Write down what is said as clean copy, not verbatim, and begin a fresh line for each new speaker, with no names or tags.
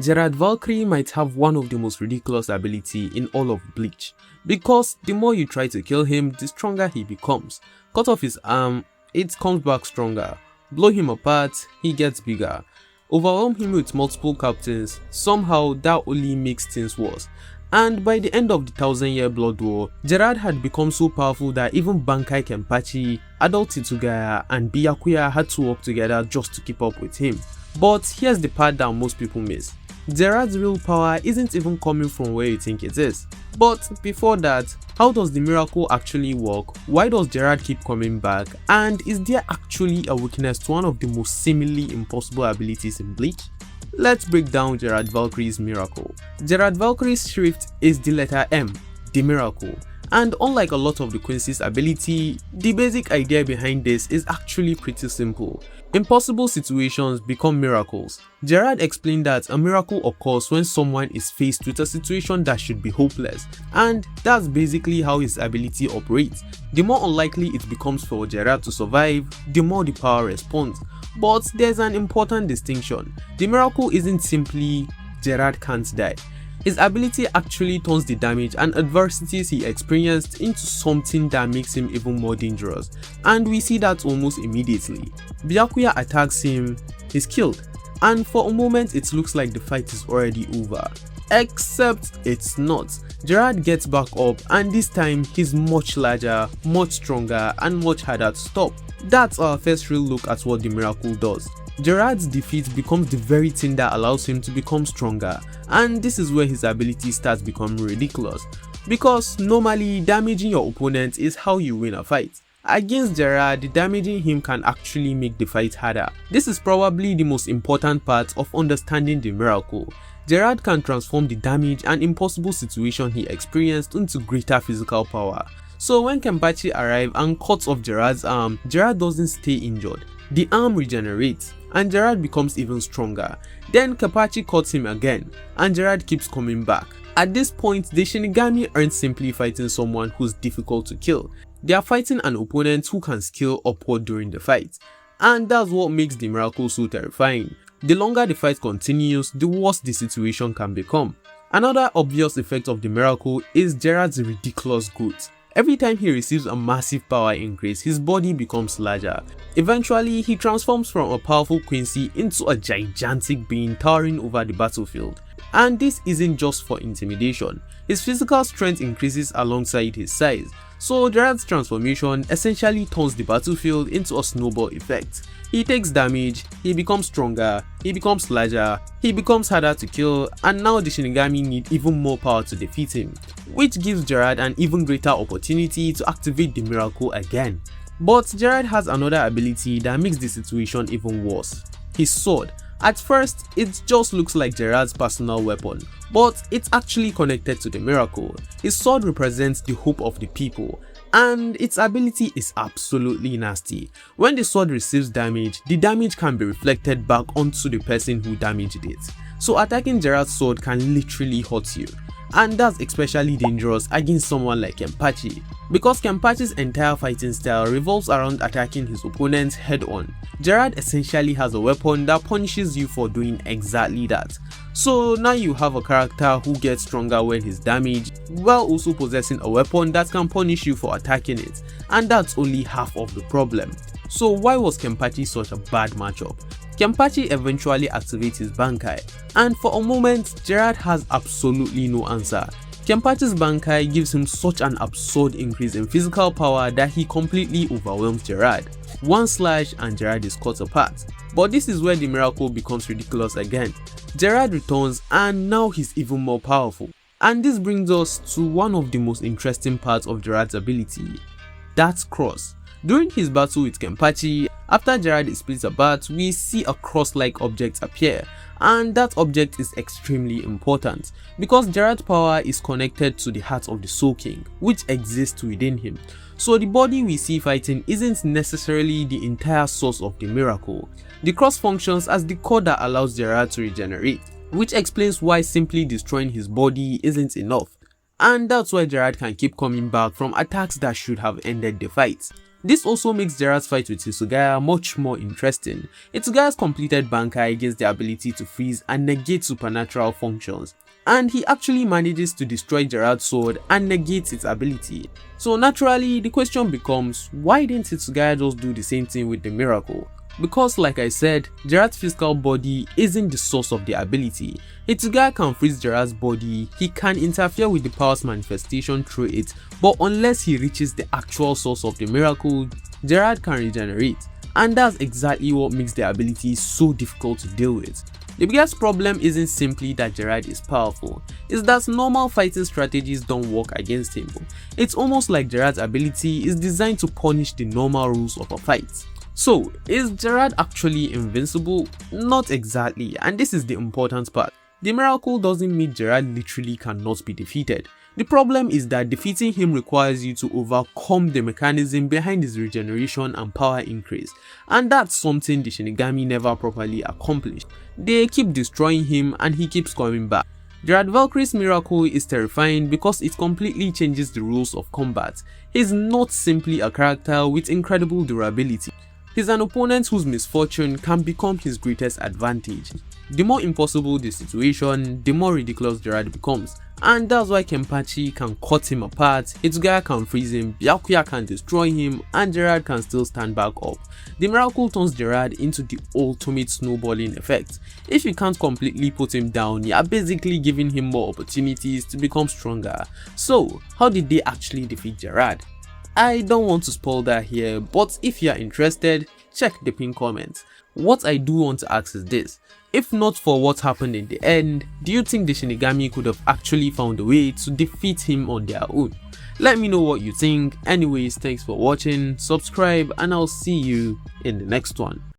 Gerard Valkyrie might have one of the most ridiculous ability in all of Bleach, because the more you try to kill him, the stronger he becomes. Cut off his arm, it comes back stronger. Blow him apart, he gets bigger. Overwhelm him with multiple captains, somehow that only makes things worse. And by the end of the 1000-year Blood War, Gerard had become so powerful that even Bankai Kenpachi, adult Hitsugaya and Byakuya had to work together just to keep up with him. But here's the part that most people miss. Gerard's real power isn't even coming from where you think it is. But before that, how does the miracle actually work? Why does Gerard keep coming back? And is there actually a weakness to one of the most seemingly impossible abilities in Bleach? Let's break down Gerard Valkyrie's miracle. Gerard Valkyrie's Schrift is the letter M, the miracle. And unlike a lot of the Quincy's ability, the basic idea behind this is actually pretty simple. Impossible situations become miracles. Gerard explained that a miracle occurs when someone is faced with a situation that should be hopeless, and that's basically how his ability operates. The more unlikely it becomes for Gerard to survive, the more the power responds. But there's an important distinction. The miracle isn't simply Gerard can't die. His ability actually turns the damage and adversities he experienced into something that makes him even more dangerous, and we see that almost immediately. Byakuya attacks him, he's killed, and for a moment it looks like the fight is already over. Except it's not. Gerard gets back up, and this time he's much larger, much stronger, and much harder to stop. That's our first real look at what the miracle does. Gerard's defeat becomes the very thing that allows him to become stronger, and this is where his ability starts becoming ridiculous. Because normally damaging your opponent is how you win a fight. Against Gerard, damaging him can actually make the fight harder. This is probably the most important part of understanding the miracle. Gerard can transform the damage and impossible situation he experienced into greater physical power. So when Kenpachi arrives and cuts off Gerard's arm, Gerard doesn't stay injured. The arm regenerates, and Gerard becomes even stronger. Then Kenpachi cuts him again, and Gerard keeps coming back. At this point, the Shinigami aren't simply fighting someone who's difficult to kill. They are fighting an opponent who can scale upward during the fight. And that's what makes the miracle so terrifying. The longer the fight continues, the worse the situation can become. Another obvious effect of the miracle is Gerard's ridiculous growth. Every time he receives a massive power increase, his body becomes larger. Eventually, he transforms from a powerful Quincy into a gigantic being towering over the battlefield. And this isn't just for intimidation. His physical strength increases alongside his size. So Gerard's transformation essentially turns the battlefield into a snowball effect. He takes damage, he becomes stronger, he becomes larger, he becomes harder to kill, and now the Shinigami need even more power to defeat him, which gives Gerard an even greater opportunity to activate the miracle again. But Gerard has another ability that makes the situation even worse: his sword. At first, it just looks like Gerard's personal weapon, but it's actually connected to the miracle. His sword represents the hope of the people, and its ability is absolutely nasty. When the sword receives damage, the damage can be reflected back onto the person who damaged it. So attacking Gerard's sword can literally hurt you. And that's especially dangerous against someone like Kenpachi, because Kenpachi's entire fighting style revolves around attacking his opponents head on. Gerard essentially has a weapon that punishes you for doing exactly that. So now you have a character who gets stronger when he's damaged, while also possessing a weapon that can punish you for attacking it, and that's only half of the problem. So why was Kenpachi such a bad matchup? Kenpachi eventually activates his Bankai, and for a moment, Gerard has absolutely no answer. Kenpachi's Bankai gives him such an absurd increase in physical power that he completely overwhelms Gerard. One slash and Gerard is cut apart. But this is where the miracle becomes ridiculous again. Gerard returns, and now he's even more powerful. And this brings us to one of the most interesting parts of Gerard's ability. That's cross. During his battle with Kenpachi, after Gerard is split apart, we see a cross-like object appear, and that object is extremely important because Gerard's power is connected to the heart of the Soul King, which exists within him. So the body we see fighting isn't necessarily the entire source of the miracle. The cross functions as the core that allows Gerard to regenerate, which explains why simply destroying his body isn't enough. And that's why Gerard can keep coming back from attacks that should have ended the fight. This also makes Gerard's fight with Hitsugaya much more interesting. Hitsugaya's completed Bankai gains the ability to freeze and negate supernatural functions, and he actually manages to destroy Gerard's sword and negates its ability. So naturally, the question becomes, why didn't Hitsugaya just do the same thing with the miracle? Because like I said, Gerard's physical body isn't the source of the ability. Hitsugaya can freeze Gerard's body, he can interfere with the power's manifestation through it, but unless he reaches the actual source of the miracle, Gerard can regenerate. And that's exactly what makes the ability so difficult to deal with. The biggest problem isn't simply that Gerard is powerful, it's that normal fighting strategies don't work against him. It's almost like Gerard's ability is designed to punish the normal rules of a fight. So, is Gerard actually invincible? Not exactly, and this is the important part. The miracle doesn't mean Gerard literally cannot be defeated. The problem is that defeating him requires you to overcome the mechanism behind his regeneration and power increase, and that's something the Shinigami never properly accomplished. They keep destroying him and he keeps coming back. Gerard Valkyrie's miracle is terrifying because it completely changes the rules of combat. He's not simply a character with incredible durability. He's an opponent whose misfortune can become his greatest advantage. The more impossible the situation, the more ridiculous Gerard becomes, and that's why Kenpachi can cut him apart, Hitsugaya can freeze him, Byakuya can destroy him, and Gerard can still stand back up. The miracle turns Gerard into the ultimate snowballing effect. If you can't completely put him down, you're basically giving him more opportunities to become stronger. So, how did they actually defeat Gerard? I don't want to spoil that here, but if you're interested, check the pinned comment. What I do want to ask is this: if not for what happened in the end, do you think the Shinigami could have actually found a way to defeat him on their own? Let me know what you think. Anyways, thanks for watching, subscribe, and I'll see you in the next one.